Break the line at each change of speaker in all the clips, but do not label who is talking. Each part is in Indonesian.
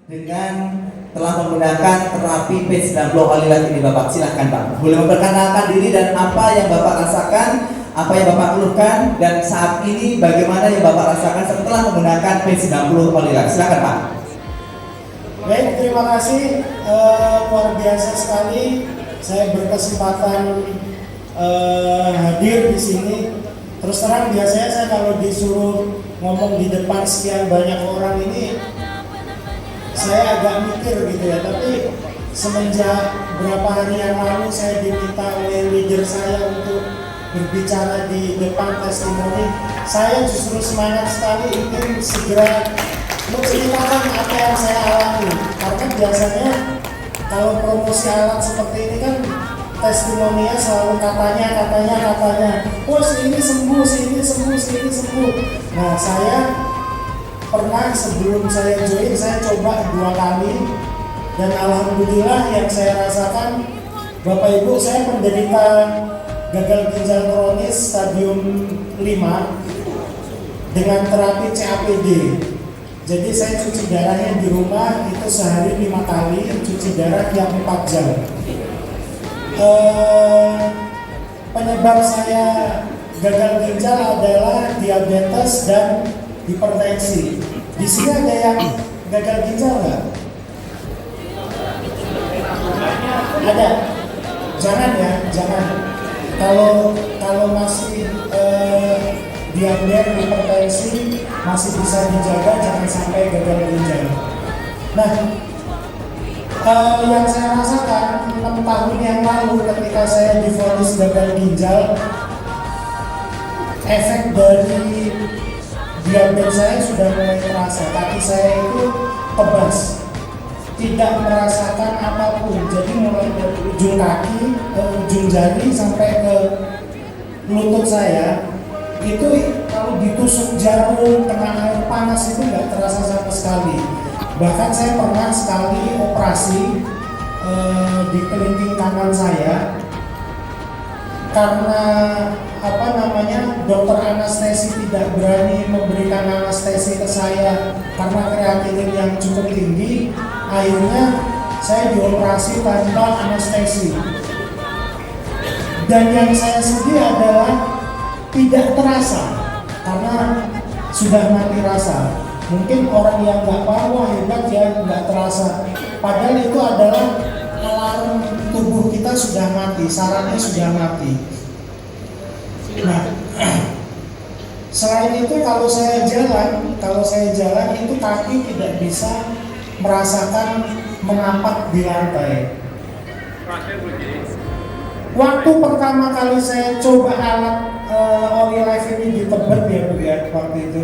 dengan telah menggunakan terapi P90 Olilat ini Bapak. Silahkan Pak. Boleh memperkenalkan diri dan apa yang Bapak rasakan, apa yang Bapak keluhkan, dan saat ini bagaimana yang Bapak rasakan setelah menggunakan P90 Olilat. Silahkan Pak.
Baik, terima kasih. Luar biasa sekali saya berkesempatan hadir di sini. Terus terang biasanya saya kalau disuruh ngomong di depan sekian banyak orang ini saya agak mikir gitu ya, tapi semenjak berapa hari yang lalu saya diminta oleh leader saya untuk berbicara di depan testimoni, saya justru semangat sekali ingin segera menceritakan apa yang saya alami. Karena biasanya kalau promosi alat seperti ini kan testimoninya selalu katanya, oh si ini sembuh, si ini sembuh. Nah, saya pernah sebelum saya join, saya coba 2 kali dan alhamdulillah yang saya rasakan, Bapak Ibu, saya menderita gagal ginjal kronis stadium 5 dengan terapi CAPD. Jadi saya cuci darahnya di rumah itu sehari 5 kali, cuci darah tiap 4 jam. Penyebab saya gagal ginjal adalah diabetes dan hipertensi. Di sini ada yang gagal ginjal nggak? Ada? Jangan ya, jangan. Kalau masih diabetes, hipertensi masih bisa dijaga, jangan sampai gagal ginjal. Nah, yang saya rasakan 6 tahun yang lalu ketika saya divonis gagal ginjal, efek dari diabetes saya sudah mulai terasa. Kaki saya itu tebas, tidak merasakan apapun. Jadi mulai dari ujung kaki ke ujung jari sampai ke lutut saya itu kalau ditusuk jarum kena air panas itu nggak terasa sama sekali. Bahkan saya pernah sekali operasi di kelingking kanan saya karena dokter anestesi tidak berani memberikan anestesi ke saya karena kreatinin yang cukup tinggi. Akhirnya saya dioperasi tanpa anestesi. Dan yang saya sedih adalah tidak terasa karena sudah mati rasa. Mungkin orang yang nggak paham hebat ya nggak terasa. Padahal itu adalah alarm tubuh kita sudah mati, sarafnya sudah mati. Nah, selain itu kalau saya jalan itu kaki tidak bisa merasakan menapak di lantai. Waktu pertama kali saya coba alat Olilife ini di Tebet ya waktu itu,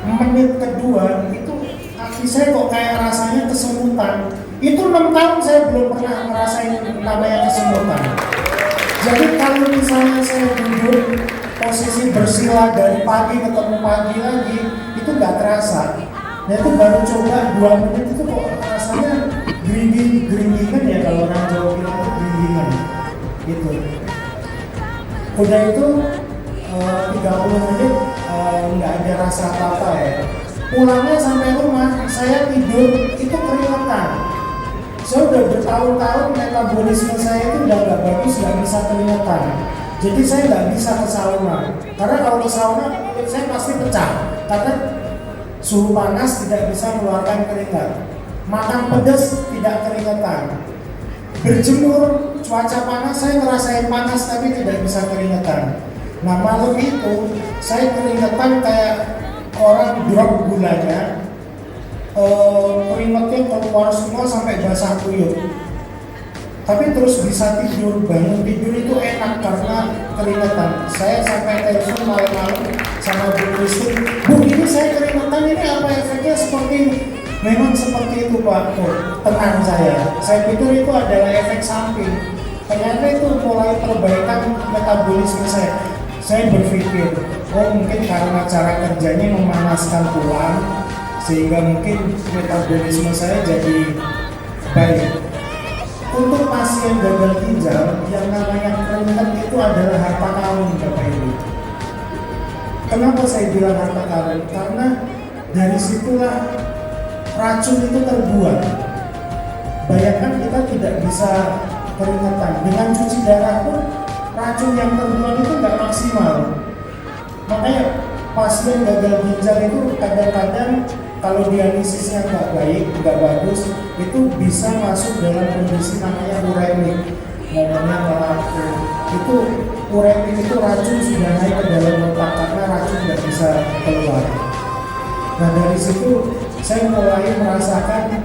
menit kedua itu kaki saya kok kayak rasanya kesemutan. Itu 6 tahun saya belum pernah ngerasain namanya kesemutan. Jadi kalau misalnya saya duduk posisi bersila dari pagi ketemu pagi lagi, itu nggak terasa. Nah itu baru coba 2 menit itu kok rasanya geringingan ya, kalau orang Jawa bilang itu geringingan gitu. Udah itu 30 menit nggak ada rasa apa-apa ya. Pulangnya sampai rumah, saya tidur itu keringetan. Saya udah bertahun-tahun metabolisme saya itu udah nggak bagus, nggak bisa keringetan. Jadi saya nggak bisa ke sauna. Karena kalau ke sauna kulit saya pasti pecah. Karena suhu panas tidak bisa mengeluarkan keringat. Makan pedas tidak keringetan. Berjemur cuaca panas saya ngerasain panas tapi tidak bisa keringetan. Nah malam itu saya keringetan kayak orang drop gulanya. Keringetnya keluar semua sampai basah kuyup. Tapi terus bisa tidur, bangun tidur itu enak karena keringetan. Saya sampai telepon malam-malam sama Bu Christine, Bu ini saya keringetan, ini apa efeknya seperti ini? Memang seperti itu Pak, tenang saya pikir itu adalah efek samping. Ternyata itu mulai perbaikan metabolisme saya. Saya berpikir, oh mungkin karena cara kerjanya memanaskan tulang, sehingga mungkin metabolisme saya jadi baik. Untuk pasien gagal ginjal, yang namanya keringat itu adalah harta karun Bapak Ibu. Kenapa saya bilang harta karun? Karena dari situlah racun itu terbuang. Bayangkan kita tidak bisa keringetan. Dengan cuci darah pun racun yang terbuang itu nggak maksimal. Makanya pasien gagal ginjal itu kadang-kadang kalau dialisisnya nggak baik, nggak bagus, itu bisa masuk dalam kondisi namanya uremik. Ngomongnya melapor. Itu uremik itu racun sudah naik ke dalam otak karena racun nggak bisa keluar. Nah dari situ saya mulai merasakan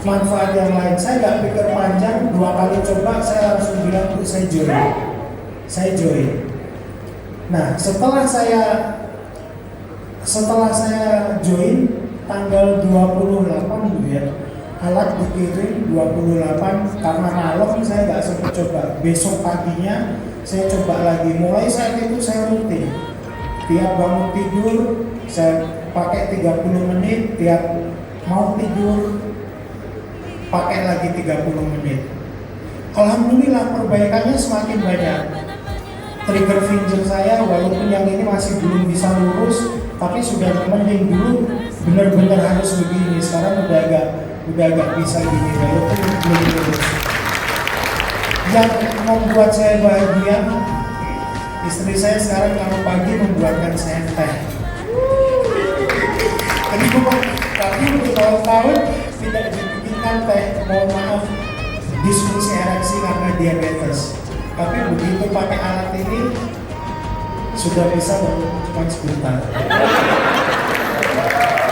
manfaat yang lain. Saya nggak pikir panjang, 2 kali coba saya langsung bilang tuh saya join. Nah setelah saya join tanggal 28 gitu ya, alat dikirim 28 karena malam saya nggak sempat coba. Besok paginya saya coba lagi. Mulai saat itu saya rutin. Tiap bangun tidur saya pakai 30 menit, tiap mau tidur pakai lagi 30 menit. Alhamdulillah perbaikannya semakin banyak. Trigger finger saya walaupun yang ini masih belum bisa lurus, tapi sudah mending. Dulu benar-benar harus begini, sekarang udah agak bisa gini walaupun belum lurus. Yang membuat saya bahagia, istri saya sekarang kalau pagi membuatkan saya teh. Tapi untuk tahun-tahun tidak dibikinkan teh, mohon maaf, disfungsi ereksi karena diabetes. Tapi begitu pakai alat ini sudah bisa cuma sebentar.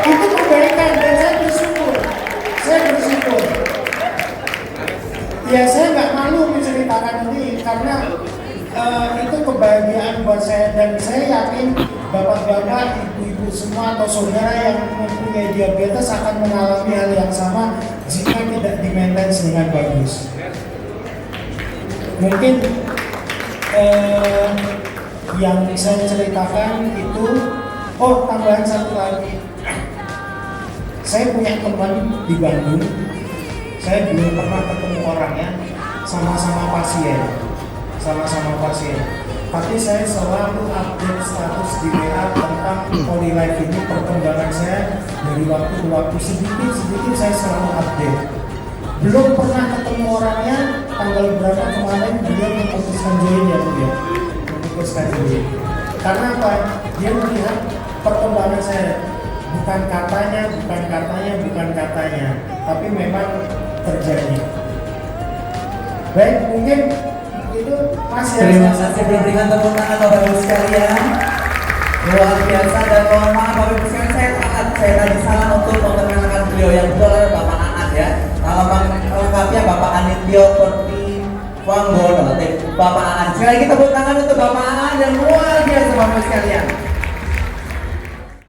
Itu kebaikan dan saya bersyukur. Ya saya nggak malu menceritakan ini karena itu kebahagiaan buat saya, dan saya yakin bapak-bapak, ibu-ibu semua atau saudara yang mempunyai diabetes akan mengalami hal yang sama jika tidak di-maintenance dengan bagus. Mungkin yang saya ceritakan itu, tambahan satu lagi. Saya punya teman di Bandung, saya belum pernah ketemu orangnya, sama-sama pasien. Tapi saya selalu update status di WA tentang Polylife ini, perkembangan saya dari waktu ke waktu, sedikit saya selalu update. Belum pernah ketemu orangnya, tanggal berapa kemarin dia memutuskan join ya Bu ya. Memutuskan join. Karena apa? Dia melihat perkembangan saya. Bukan katanya, tapi memang terjadi. Baik, mungkin itu Mas ya.
Terima kasih, berikan tepuk tangan Bapak Ibu sekalian. Luar biasa, dan mohon maaf Bapak Ibu sekalian, saya tadi salah untuk memperkenalkan beliau yang betul adalah Bapak Aan ya. Nama lengkapnya Bapak Anindyo Pertiwanggono. Bapak Aan. Sekali lagi tepuk tangan untuk Bapak